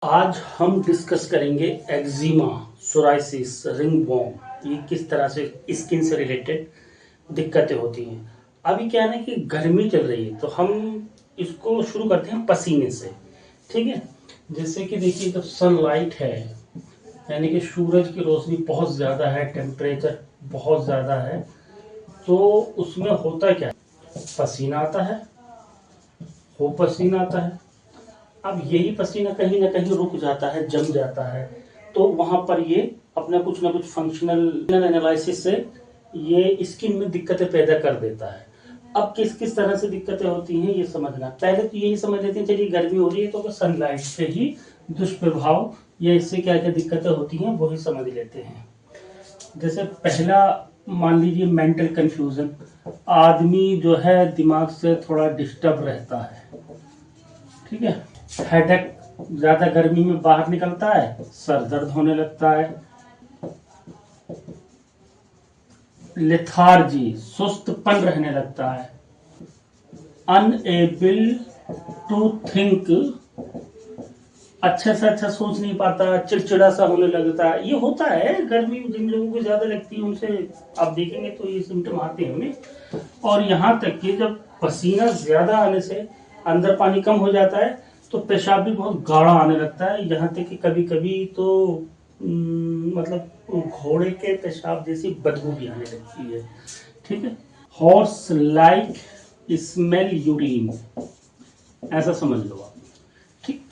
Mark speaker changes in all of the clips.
Speaker 1: आज हम डिस्कस करेंगे एक्जिमा, सोराइसिस, रिंगवॉर्म, ये किस तरह से स्किन से रिलेटेड दिक्कतें होती हैं। अभी क्या है ना कि गर्मी चल रही है तो हम इसको शुरू करते हैं पसीने से। ठीक है, जैसे कि देखिए जब सनलाइट है यानी कि सूरज की रोशनी बहुत ज़्यादा है, टेम्परेचर बहुत ज़्यादा है, तो उसमें होता क्या है, पसीना आता है, वो पसीना आता है। अब यही पसीना कहीं ना कहीं रुक जाता है, जम जाता है, तो वहां पर ये अपना कुछ ना कुछ फंक्शनल एनालिसिस से ये स्किन में दिक्कतें पैदा कर देता है। अब किस किस तरह से दिक्कतें होती हैं ये समझना, पहले तो यही समझ लेते हैं चलिए गर्मी हो रही है तो सनलाइट से ही दुष्प्रभाव या इससे क्या क्या दिक्कतें होती हैं वही समझ लेते हैं। जैसे पहला मान लीजिए मेंटल कंफ्यूजन, आदमी जो है दिमाग से थोड़ा डिस्टर्ब रहता है। ठीक है, हेडेक, ज्यादा गर्मी में बाहर निकलता है, सर दर्द होने लगता है, लेथार्जी, सुस्तपन रहने लगता है, अनएबल टू थिंक, अच्छे से अच्छा सोच नहीं पाता, चिड़चिड़ा सा होने लगता है। ये होता है गर्मी जिन लोगों को ज्यादा लगती है उनसे आप देखेंगे तो ये सिम्टम आते हैं उन्हें। और यहाँ तक कि जब पसीना ज्यादा आने से अंदर पानी कम हो जाता है तो पेशाब भी बहुत गाढ़ा आने लगता है, यहाँ तक कि कभी कभी तो मतलब घोड़े के पेशाब जैसी बदबू भी आने लगती है। ठीक है, हॉर्स लाइक स्मेल यूरिन, ऐसा समझ लो आप। ठीक,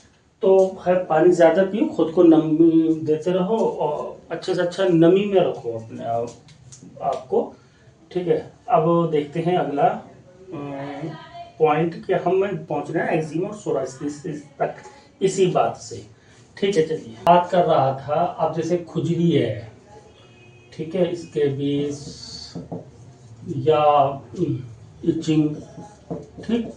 Speaker 1: तो खैर पानी ज्यादा पियो, खुद को नमी देते रहो और अच्छे से अच्छा नमी में रखो अपने आपको। ठीक है, अब देखते हैं अगला पॉइंट कि हम पहुंच रहे हैं एक्जिमा और सोराइसिस तक इसी बात से। ठीक है, चलिए बात कर रहा था। अब जैसे खुजली है, ठीक है, इसके बीस या इचिंग, ठीक,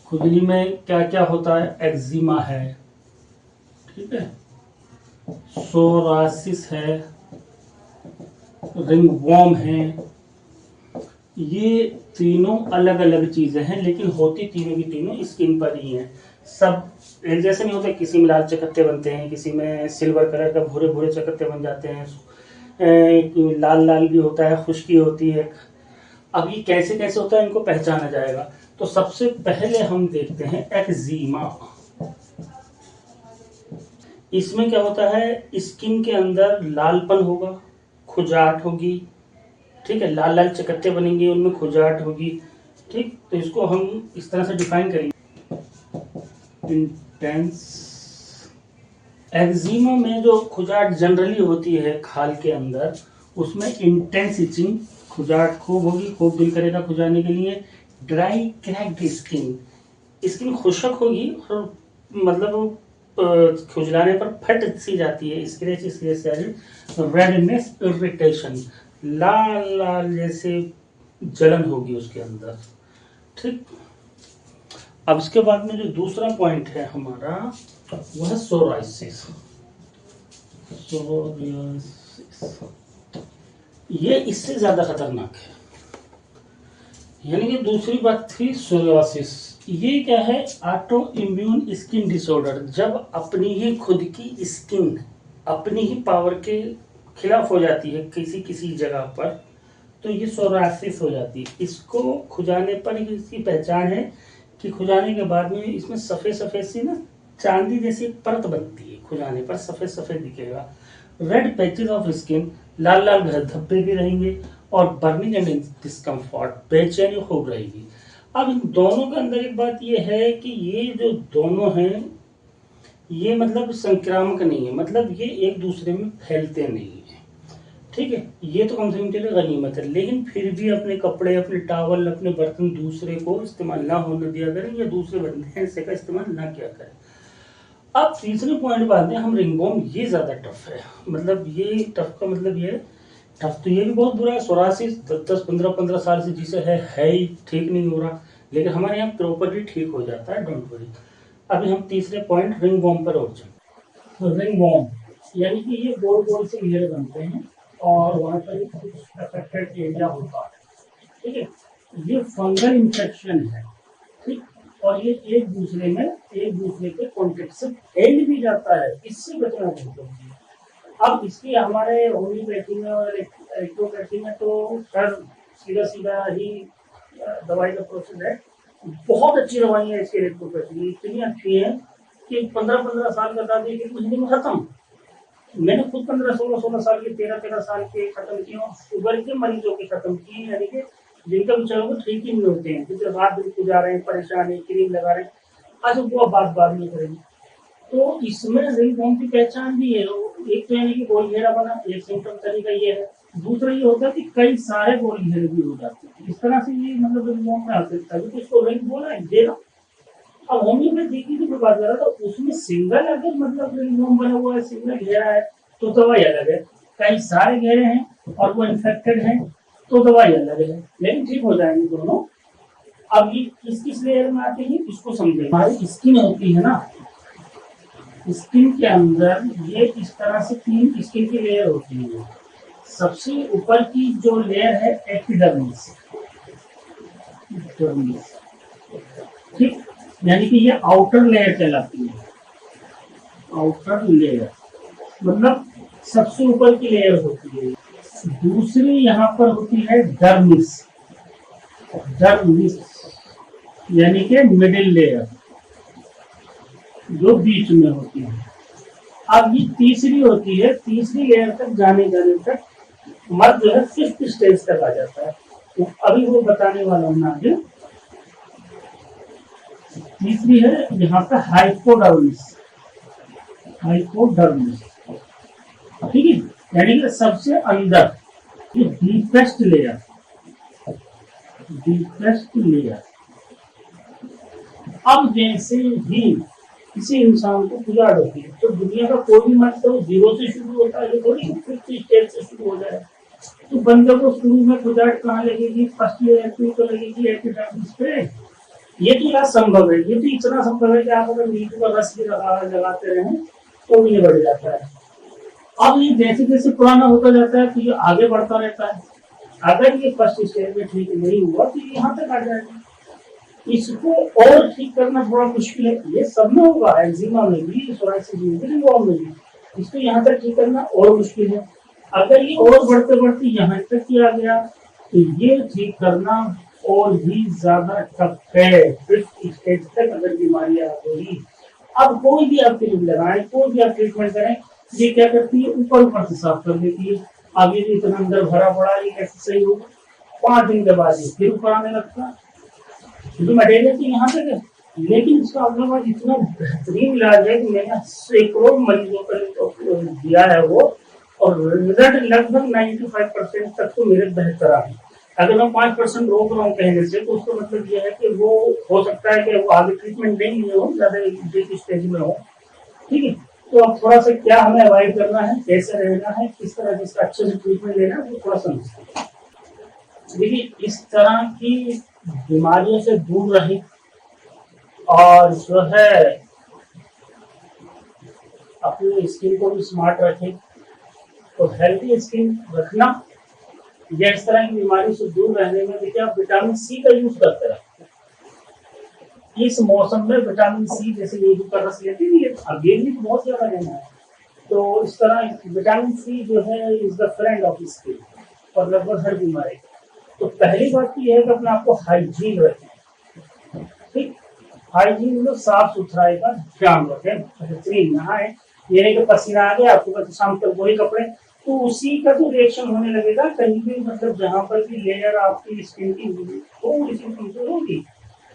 Speaker 1: खुजली में क्या क्या होता है, एक्जिमा है, ठीक है, सोरासिस है, रिंगवॉर्म है। ये तीनों अलग अलग चीजें हैं लेकिन होती तीनों की तीनों स्किन पर ही हैं। सब एक जैसे नहीं होते, किसी में लाल चकत्ते बनते हैं, किसी में सिल्वर कलर का भूरे भूरे चकत्ते बन जाते हैं, लाल लाल भी होता है, खुश्की होती है। अब ये कैसे कैसे होता है इनको पहचाना जाएगा। तो सबसे पहले हम देखते हैं एक्जिमा। इसमें क्या होता है, स्किन के अंदर लालपन होगा, खुजाट होगी, ठीक है, लाल लाल चकत्ते बनेंगे, उनमें खुजाट होगी। ठीक, तो इसको हम इस तरह से डिफाइन करेंगे, इंटेंस एक्जिमा में जो खुजाट जनरली होती है खाल के अंदर, उसमें इंटेंस इचिंग, खुजाट खूब होगी, खूब दिल करेगा खुजाने के लिए। ड्राई क्रैक्ड स्किन, स्किन खुशक होगी और मतलब खुजलाने पर फट सी जाती है, स्क्रैच स्क्रैच यानी रेडनेस, इरिटेशन, लाल लाल जैसे जलन होगी उसके अंदर। ठीक, अब इसके बाद में जो दूसरा पॉइंट है हमारा वह है सोराइसिस। सोराइसिस ये इससे ज्यादा खतरनाक है, यानी कि दूसरी बात थी सोराइसिस। ये क्या है, ऑटो इम्यून स्किन डिसऑर्डर, जब अपनी ही खुद की स्किन अपनी ही पावर के खिलाफ हो जाती है किसी किसी जगह पर, तो ये सोराइसिस हो जाती है। इसको खुजाने पर इसकी पहचान है कि खुजाने के बाद में इसमें सफेद सफेद सी ना चांदी जैसी परत बनती है, खुजाने पर सफेद सफेद दिखेगा। रेड पैचेस ऑफ स्किन, लाल लाल धब्बे भी रहेंगे और बर्निंग एंड डिस्कम्फर्ट, बेचैनी खूब रहेगी। अब इन दोनों के अंदर एक बात यह है कि ये जो दोनों हैं ये मतलब संक्रामक नहीं है, मतलब ये एक दूसरे में फैलते नहीं है। ठीक है, ये तो कम से कम चले गनीमत है, लेकिन फिर भी अपने कपड़े, अपने टावल, अपने बर्तन दूसरे को इस्तेमाल ना होने दिया करें या दूसरे बंदे का इस्तेमाल ना किया करें। अब तीसरे पॉइंट बात है हम रिंगवॉर्म, ये ज्यादा टफ है। मतलब ये टफ का मतलब ये टफ तो ये भी बहुत बुरा है, सोरासिस 10-15 से जिसे है ही ठीक नहीं हो रहा, लेकिन हमारे यहाँ प्रॉपर्ली ठीक हो जाता है, डोंट वरी। अभी हम तीसरे पॉइंट रिंगवॉर्म पर और चलते हैं। रिंगवॉर्म यानी कि ये गोल गोल से घेरे बनते हैं और वहां पर कुछ अफेक्टेड एरिया होता है। ठीक है, ये फंगल इंफेक्शन है। ठीक, और ये एक दूसरे के कॉन्टेक्ट से फैल भी जाता है, इससे बचना चाहिए। अब इसकी हमारे होम्योपैथी में और एलोपैथी में तो सर सीधा सीधा ही दवाई का प्रोसेस है। बहुत अच्छी दवाई है इसकी एलोपैथी, इतनी अच्छी है कि 15-15 साल बता दी कि कुछ दिन खत्म। मैंने खुद 15-16 साल के 13-13 साल के खत्म किए और शुगर के मरीजों के खत्म किए, यानी कि जिनका बेचारों को ठीक ही नहीं होते हैं, क्योंकि रात दिन को जा रहे हैं, परेशान है, क्रीम लगा रहे हैं। अच्छा वो बात बाद में करेंगे। तो इसमें रिंगवर्म की पहचान भी है। एक तो यानी कि गोल घेरा बना, एक सिम्टम तरीका ये है। दूसरा ये होता है कि कई सारे गोल घेरे भी हो जाते हैं, इस तरह से ये मतलब रिंगवर्म में आते हैं, तो इसको रिंग बोला है घेरा। अब होम्योपैथी की जो बात कर रहा था उसमें सिंगल अगर मतलब रिंगवर्म बना हुआ है, सिंगल घेरा है तो दवाई अलग है। कई सारे घेरे हैं और वो इन्फेक्टेड है तो दवाई अलग है, लेकिन ठीक हो जाएंगे दोनों। अब ये किस लेयर में आते हैं इसको समझे। हमारी स्किन होती है ना, स्किन के अंदर ये इस तरह से 3 स्किन की लेयर होती है। सबसे ऊपर की जो लेयर है एपिडर्मिस, ठीक, यानी कि ये आउटर लेयर कहलाती है। आउटर लेयर मतलब सबसे ऊपर की लेयर होती है। दूसरी यहाँ पर होती है डर्मिस, डर्मिस यानी कि मिडिल लेयर जो बीच में होती है। अब ये तीसरी होती है, तीसरी लेयर तक जाने तक मर्द जो है 5th स्टेज तक आ जाता है। तो अभी वो बताने वाला हूँ आगे। तीसरी है यहाँ पे हाइपोडर्मिस, हाइपोडर्मिस, ठीक है, यानी कि सबसे अंदर ये डीपेस्ट लेयर, डीपेस्ट लेयर। अब जैसे ही किसी इंसान को खुजाड़ होती है तो दुनिया का कोई भी मर्द तो 0 से शुरू होता है, थोड़ी 5th स्टेज से शुरू हो जाए। तो बंदे को शुरू में खुजाड़ कहाँ लगेगी, फर्स्ट लेयर पे तो लगेगी एपिडर्मिस पे। ये तो यार संभव है, ये तो इतना संभव है कि आप अगर नींबू का रस भी लगाते रहे तो भी ये बढ़ जाता है। अब ये जैसे जैसे पुराना होता जाता है तो ये आगे बढ़ता रहता है। अगर ये फर्स्ट स्टेज में ठीक नहीं हुआ तो ये यहाँ तक आ जाएगा। इसको और ठीक करना थोड़ा मुश्किल है, ये सब में होगा, एक्जिमा में भी, सोराइसिस में भी, रिंगवर्म में भी। इसको यहाँ तक ठीक करना और मुश्किल है। अगर ये और बढ़ते बढ़ते यहाँ तक ही आ गया तो ये ठीक करना और भी ज्यादा टफ है। 5th स्टेज तक अगर बीमारी आ गई, अब कोई भी आप क्रीम लगाएं, कोई भी आप ट्रीटमेंट करें, ये क्या करती है ऊपर ऊपर से साफ कर देती है। अब ये इतना अंदर भरा पड़ा, ये कैसे सही होगा? 5 दिन के बाद ये फिर ऊपर आने लगता है, तो मटेरियल तो यहाँ तक है। लेकिन इसका अपने पास इतना बेहतरीन इलाज है कि मैंने सैकड़ों मरीजों को दिया है वो, और रिजल्ट लगभग 95% तक तो मेरे बेहतर आए। अगर मैं 5% रोक रहा हूँ कहने से तो उसका मतलब ये है कि वो हो सकता है कि वो आगे ट्रीटमेंट नहीं हो, ज्यादा स्टेज में हो, ठीक है। तो अब थोड़ा सा क्या हमें अवॉइड करना है, कैसे रहना है, किस तरह से इसका अच्छे से ट्रीटमेंट लेना है, वो थोड़ा समझते हैं। देखिए, इस तरह की बीमारियों से दूर रहे और जो है अपनी स्किन को भी स्मार्ट रखें। तो हेल्थी स्किन रखना या इस तरह की बीमारी से दूर रहने में देखिए आप विटामिन सी का यूज करते रहे। इस मौसम में विटामिन सी जैसे नींबू का रस लेते हैं, अब ये भी बहुत ज्यादा लेना है। तो इस तरह विटामिन सी जो है is the friend of skin और लगभग हर बीमारी। तो पहली बात तो यह है कि अपने आप को हाइजीन रखें, ठीक, हाइजीन मतलब साफ सुथराई का ध्यान रखें, बेहतरीन नहाए, ये नहीं कि पसीना आ गया आपको तो शाम तक वही कपड़े, तो उसी का तो रिएक्शन होने लगेगा कहीं भी, मतलब जहाँ पर भी लेयर आपकी स्किन की थोड़ी सी कमजोर होगी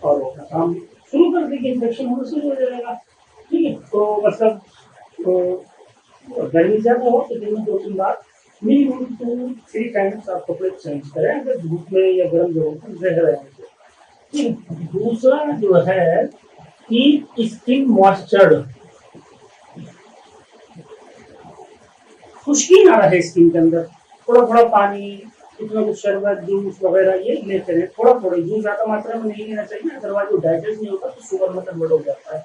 Speaker 1: और वो काम शुरू कर देगी, इन्फेक्शन होना शुरू हो जाएगा, ठीक है। तो मतलब गर्मी ज्यादा हो तो दिन में 2-3 बार मिनिमम 2-3 टाइम्स आप कपड़े चेंज करें अगर धूप में या गर्म जगहों पर रह रहे हैं। दूसरा जो है कि स्किन मॉइस्चर, खुश्की ना रहे स्किन के अंदर, थोड़ा थोड़ा पानी, इतना कुछ शरबत, जूस वगैरह ये लेते हैं, थोड़ा थोड़ा जूस ज्यादा मात्रा में नहीं लेना चाहिए, अदरवाइज वो डाइजेस्ट नहीं होता तो शुगर में कन्वर्ट हो जाता है,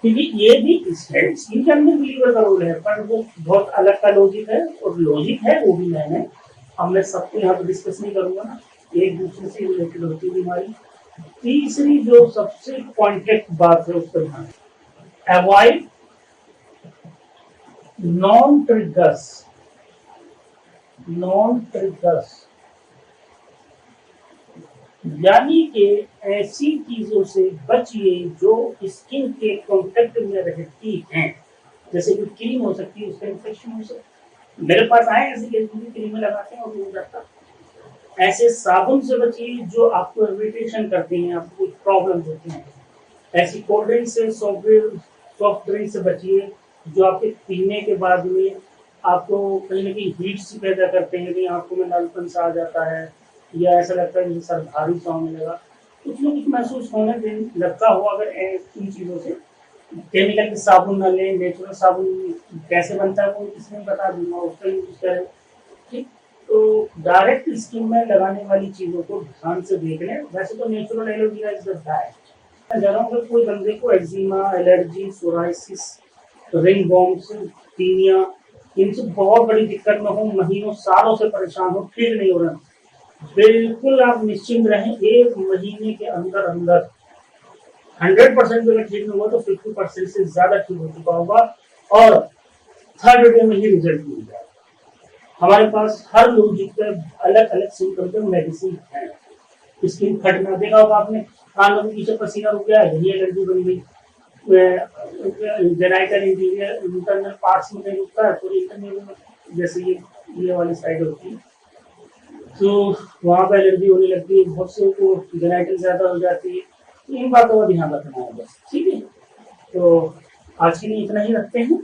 Speaker 1: क्योंकि ये भी स्किन के अंदर लीवर का रोल है, पर वो बहुत अलग का लॉजिक है, और लॉजिक है वो भी मैंने, अब मैं सबको यहाँ पर डिस्कस नहीं करूंगा ना, एक दूसरे से रिलेटेड होती है बीमारी। तीसरी जो सबसे पॉइंटेड बात है उस पर ध्यान, avoid non triggers. Non triggers यानी कि ऐसी चीजों से बचिए जो स्किन के कांटेक्ट में रहती हैं, जैसे कि क्रीम हो सकती है, उसका इन्फेक्शन हो सकता है। मेरे पास आए ऐसे केस भी क्रीम लगाते हैं और हो जाता है। ऐसे साबुन से बचिए जो आपको इरिटेशन करते हैं, आपको कुछ प्रॉब्लम होती हैं। ऐसी कोल्ड ड्रिंक से, सॉफ्ट ड्रिंक से बचिए जो आपके पीने के बाद में आपको कहीं ना कहीं हीट से पैदा करते हैं, कहीं आंखों में नलपन सा आ जाता है, या ऐसा लगता है जैसे सर भारी सा होने लगा, कुछ ना कुछ महसूस होने लगता हो। अगर इन चीज़ों से केमिकल के साबुन न लें, नेचुरल साबुन कैसे बनता है वो इसमें बता दूंगा, उसका यूज करें। ठीक, तो डायरेक्ट स्किन में लगाने वाली चीज़ों को ध्यान से देख लें। वैसे तो natural aloe vera is the best. जरा कोई बंदे को eczema, allergy, psoriasis, ringworms, tinea, इनसे बहुत बड़ी दिक्कत में हो, महीनों सालों से परेशान हो, ठीक नहीं हो रहा, बिल्कुल आप निश्चिंत रहें। 1 महीने के अंदर अंदर 100% अगर ठीक नहीं हुआ तो 50% से ज्यादा ठीक हो चुका होगा और थर्ड डे में ही रिजल्ट मिल जाएगा। हमारे पास हर लोग का अलग अलग सिम्टम पे मेडिसिन है। स्किन फटना देखा होगा आपने, कानों के पीछे पसीना रुक गया, यही एलर्जी बन गई। जेनाइटल इंटरनल पार्ट्स में नहीं रुकता है, तो इंटरनल जैसे ये वाली साइड होती है तो वहाँ पे एलर्जी होने लगती है, बहुत से को जेनाइटल ज्यादा हो जाती है। तो इन बातों का ध्यान रखना है बस, ठीक है। तो आज के लिए इतना ही रखते हैं।